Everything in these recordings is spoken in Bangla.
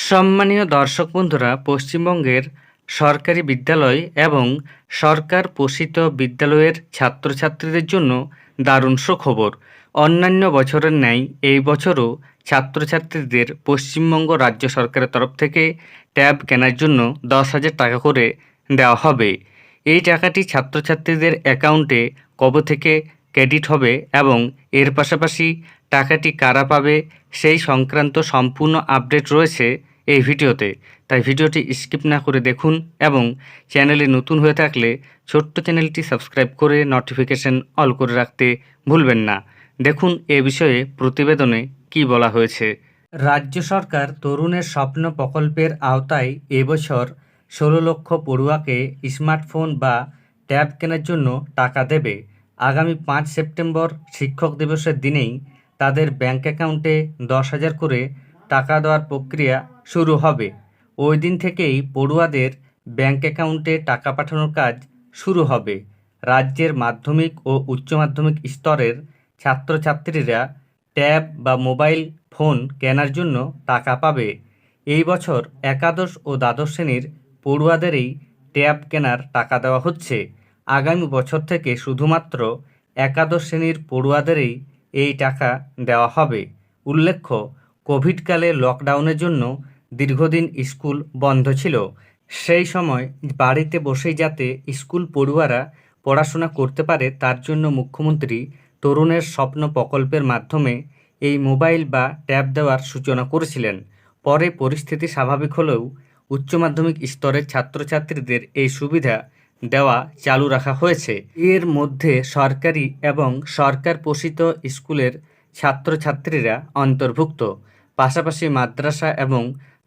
সম্মানীয় দর্শক বন্ধুরা, পশ্চিমবঙ্গের সরকারি বিদ্যালয় এবং সরকার পোষিত বিদ্যালয়ের ছাত্রছাত্রীদের জন্য দারুণ সুখবর। অন্যান্য বছরের ন্যায় এই বছরও ছাত্রছাত্রীদের পশ্চিমবঙ্গ রাজ্য সরকারের তরফ থেকে ট্যাব কেনার জন্য 10,000 টাকা করে দেওয়া হবে। এই টাকাটি ছাত্রছাত্রীদের অ্যাকাউন্টে কবে থেকে ক্রেডিট হবে এবং এর পাশাপাশি টাকাটি কারা পাবে সেই সংক্রান্ত সম্পূর্ণ আপডেট রয়েছে এই ভিডিওতে। তাই ভিডিওটি স্কিপ না করে দেখুন এবং চ্যানেলে নতুন হয়ে থাকলে ছোট্ট চ্যানেলটি সাবস্ক্রাইব করে নোটিফিকেশন অল করে রাখতে ভুলবেন না। দেখুন এ বিষয়ে প্রতিবেদনে কি বলা হয়েছে। রাজ্য সরকার তরুণের স্বপ্ন প্রকল্পের আওতায় এবছর 16 লক্ষ পড়ুয়াকে স্মার্টফোন বা ট্যাব কেনার জন্য টাকা দেবে। আগামী 5 সেপ্টেম্বর শিক্ষক দিবসের দিনেই তাদের ব্যাংক অ্যাকাউন্টে 10,000 করে টাকা দেওয়ার প্রক্রিয়া শুরু হবে। ওই দিন থেকেই পড়ুয়াদের ব্যাংক অ্যাকাউন্টে টাকা পাঠানোর কাজ শুরু হবে। রাজ্যের মাধ্যমিক ও উচ্চ মাধ্যমিক স্তরের ছাত্রছাত্রীরা ট্যাব বা মোবাইল ফোন কেনার জন্য টাকা পাবে। এই বছর একাদশ ও দ্বাদশ শ্রেণীর পড়ুয়াদেরই ট্যাব কেনার টাকা দেওয়া হচ্ছে। আগামী বছর থেকে শুধুমাত্র একাদশ শ্রেণীর পড়ুয়াদেরই এই টাকা দেওয়া হবে। উল্লেখ্য, কোভিডকালে লকডাউনের জন্য দীর্ঘদিন স্কুল বন্ধ ছিল। সেই সময় বাড়িতে বসেই যাতে স্কুল পড়ুয়ারা পড়াশোনা করতে পারে তার জন্য মুখ্যমন্ত্রী তরুণের স্বপ্ন প্রকল্পের মাধ্যমে এই মোবাইল বা ট্যাব দেওয়ার সূচনা করেছিলেন। পরে পরিস্থিতি স্বাভাবিক হলেও উচ্চ মাধ্যমিক স্তরের ছাত্রছাত্রীদের এই সুবিধা দেওয়া চালু রাখা হয়েছে। এর মধ্যে সরকারি এবং সরকার পোষিত স্কুলের ছাত্রছাত্রীরা অন্তর্ভুক্ত। পাশাপাশি মাদ্রাসা এবং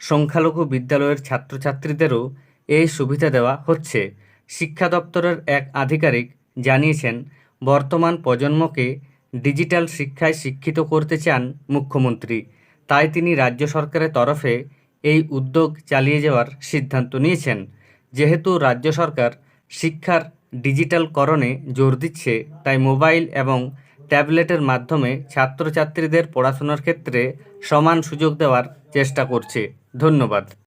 সংখ্যালঘু বিদ্যালয়ের ছাত্রছাত্রীদেরও এই সুবিধা দেওয়া হচ্ছে। শিক্ষা দপ্তরের এক আধিকারিক জানিয়েছেন, বর্তমান প্রজন্মকে ডিজিটাল শিক্ষায় শিক্ষিত করতে চান মুখ্যমন্ত্রী। তাই তিনি রাজ্য সরকারের তরফে এই উদ্যোগ চালিয়ে যাওয়ার সিদ্ধান্ত নিয়েছেন। যেহেতু রাজ্য সরকার শিক্ষার ডিজিটালকরণে জোর দিচ্ছে, তাই মোবাইল এবং ট্যাবলেটের মাধ্যমে ছাত্রছাত্রীদের পড়াশোনার ক্ষেত্রে সমান সুযোগ দেওয়ার চেষ্টা করছে। ধন্যবাদ।